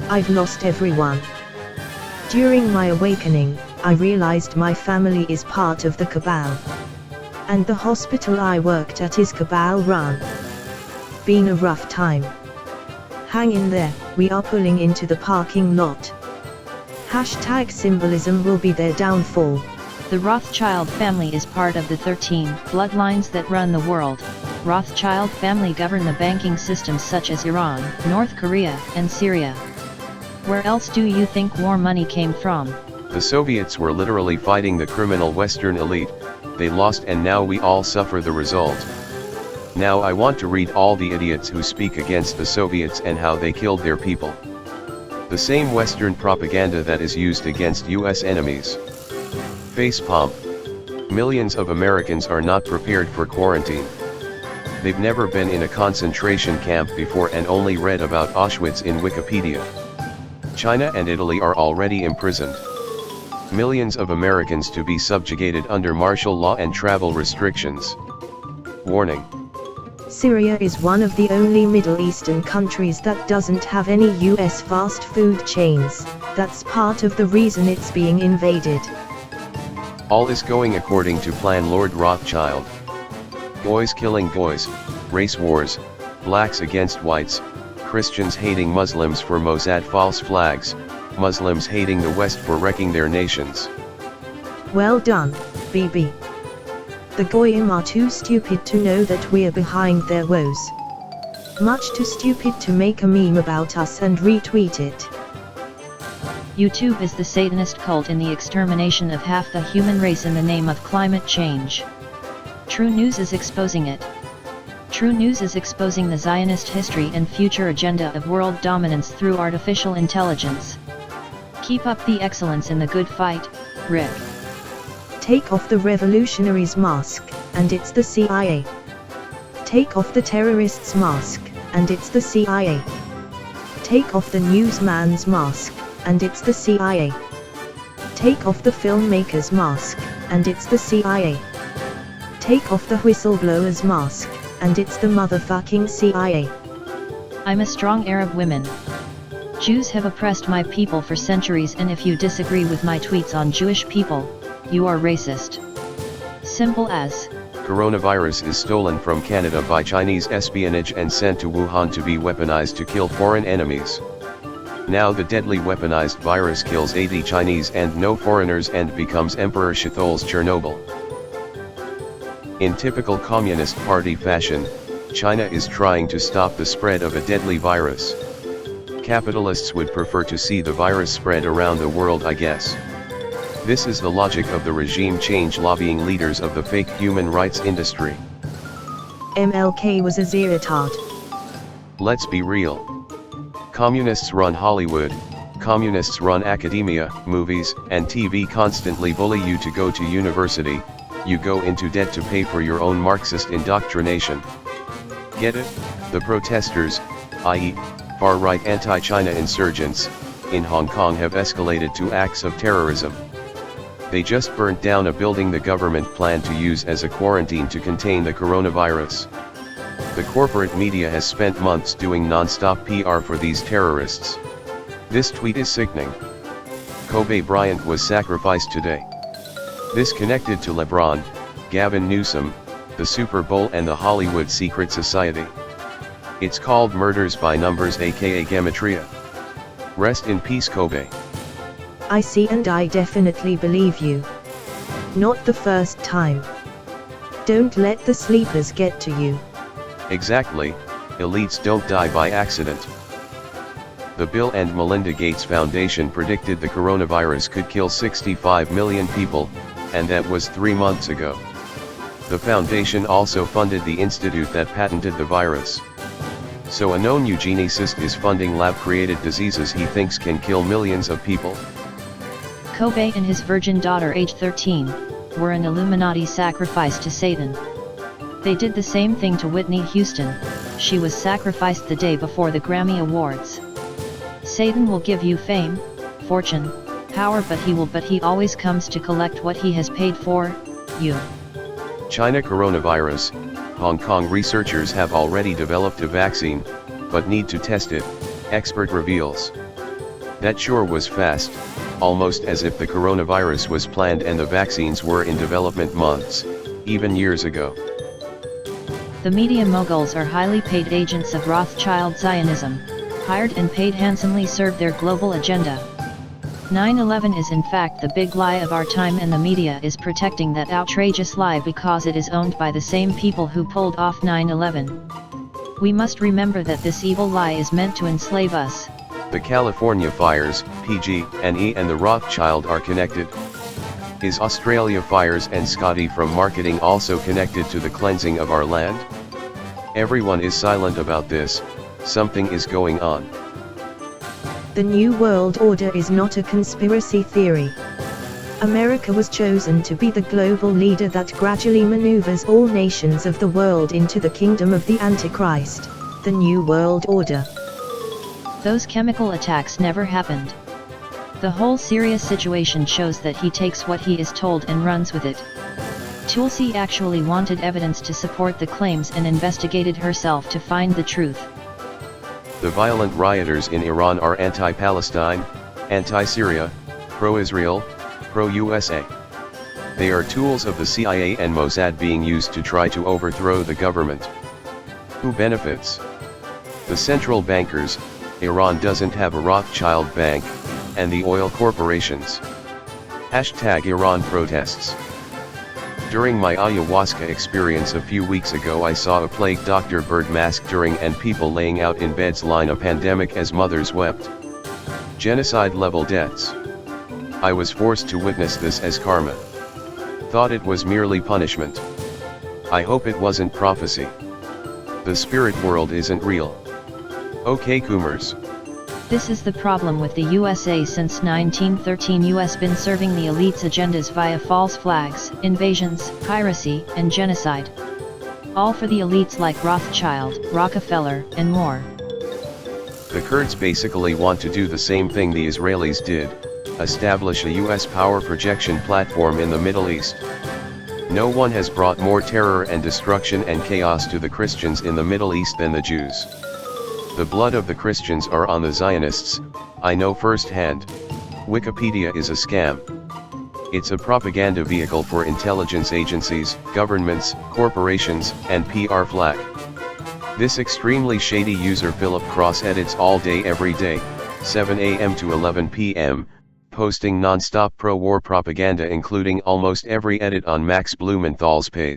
I've lost everyone. During my awakening, I realized my family is part of the cabal. And the hospital I worked at is cabal run. Been a rough time. Hang in there, we are pulling into the parking lot. Hashtag symbolism will be their downfall. The Rothschild family is part of the 13 bloodlines that run the world. Rothschild family govern the banking systems such as Iran, North Korea, and Syria. Where else do you think war money came from? The Soviets were literally fighting the criminal Western elite. They lost and now we all suffer the result. Now I want to read all the idiots who speak against the Soviets and how they killed their people. The same Western propaganda that is used against US enemies. Facepalm. Millions of Americans are not prepared for quarantine. They've never been in a concentration camp before and only read about Auschwitz in Wikipedia. China and Italy are already imprisoned. Millions of Americans to be subjugated under martial law and travel restrictions. Warning. Syria is one of the only Middle Eastern countries that doesn't have any US fast food chains. That's part of the reason it's being invaded. All is going according to plan Lord Rothschild. Boys killing boys, race wars, blacks against whites, Christians hating Muslims for Mossad false flags, Muslims hating the West for wrecking their nations. Well done, BB. The Goyim are too stupid to know that we're behind their woes. Much too stupid to make a meme about us and retweet it. YouTube is the Satanist cult in the extermination of half the human race in the name of climate change. True News is exposing it. True News is exposing the Zionist history and future agenda of world dominance through artificial intelligence. Keep up the excellence in the good fight, Rick. Take off the revolutionary's mask, and it's the CIA. Take off the terrorist's mask, and it's the CIA. Take off the newsman's mask, and it's the CIA. Take off the filmmaker's mask, and it's the CIA. Take off the whistleblower's mask, and it's the motherfucking CIA. I'm a strong Arab woman. Jews have oppressed my people for centuries, and if you disagree with my tweets on Jewish people, you are racist. Simple as. Coronavirus is stolen from Canada by Chinese espionage and sent to Wuhan to be weaponized to kill foreign enemies. Now the deadly weaponized virus kills 80 Chinese and no foreigners and becomes Emperor Shithol's Chernobyl. In typical Communist Party fashion, China is trying to stop the spread of a deadly virus. Capitalists would prefer to see the virus spread around the world, I guess. This is the logic of the regime change lobbying leaders of the fake human rights industry. MLK was a zealotard. Let's be real. Communists run Hollywood, communists run academia, movies, and TV constantly bully you to go to university, you go into debt to pay for your own Marxist indoctrination. Get it? The protesters, i.e., far-right anti-China insurgents, in Hong Kong have escalated to acts of terrorism. They just burnt down a building the government planned to use as a quarantine to contain the coronavirus. The corporate media has spent months doing non-stop PR for these terrorists. This tweet is sickening. Kobe Bryant was sacrificed today. This connected to LeBron, Gavin Newsom, the Super Bowl and the Hollywood Secret Society. It's called Murders by Numbers, aka Gematria. Rest in peace, Kobe. I see and I definitely believe you. Not the first time. Don't let the sleepers get to you. Exactly, elites don't die by accident. The Bill and Melinda Gates Foundation predicted the coronavirus could kill 65 million people, and that was 3 months ago. The foundation also funded the institute that patented the virus. So a known eugenicist is funding lab-created diseases he thinks can kill millions of people. Kobe and his virgin daughter, aged 13, were an Illuminati sacrifice to Satan. They did the same thing to Whitney Houston. She was sacrificed the day before the Grammy Awards. Satan will give you fame, fortune, power, but he always comes to collect what he has paid for, you. China coronavirus. Hong Kong researchers have already developed a vaccine, but need to test it, expert reveals. That sure was fast, almost as if the coronavirus was planned and the vaccines were in development months, even years ago. The media moguls are highly paid agents of Rothschild Zionism, hired and paid handsomely serve their global agenda. 9/11 is in fact the big lie of our time, and the media is protecting that outrageous lie because it is owned by the same people who pulled off 9/11. We must remember that this evil lie is meant to enslave us. The California fires, PG&E and the Rothschild are connected. Is Australia fires and Scotty from marketing also connected to the cleansing of our land? Everyone is silent about this. Something is going on. The New World Order is not a conspiracy theory. America was chosen to be the global leader that gradually maneuvers all nations of the world into the kingdom of the Antichrist, the New World Order. Those chemical attacks never happened. The whole serious situation shows that he takes what he is told and runs with it. Tulsi actually wanted evidence to support the claims and investigated herself to find the truth. The violent rioters in Iran are anti-Palestine, anti-Syria, pro-Israel, pro-USA. They are tools of the CIA and Mossad being used to try to overthrow the government. Who benefits? The central bankers. Iran doesn't have a Rothschild bank, and the oil corporations. #Iran protests. During my ayahuasca experience a few weeks ago, I saw a plague doctor bird mask during and people laying out in beds line a pandemic as mothers wept. Genocide level deaths. I was forced to witness this as karma. Thought it was merely punishment. I hope it wasn't prophecy. The spirit world isn't real. Okay, Coomers. This is the problem with the USA. Since 1913, US been serving the elites' agendas via false flags, invasions, piracy, and genocide. All for the elites like Rothschild, Rockefeller, and more. The Kurds basically want to do the same thing the Israelis did, establish a US power projection platform in the Middle East. No one has brought more terror and destruction and chaos to the Christians in the Middle East than the Jews. The blood of the Christians are on the Zionists, I know firsthand. Wikipedia is a scam. It's a propaganda vehicle for intelligence agencies, governments, corporations, and PR flack. This extremely shady user Philip Cross edits all day every day, 7 a.m. to 11 p.m., posting non-stop pro-war propaganda, including almost every edit on Max Blumenthal's page.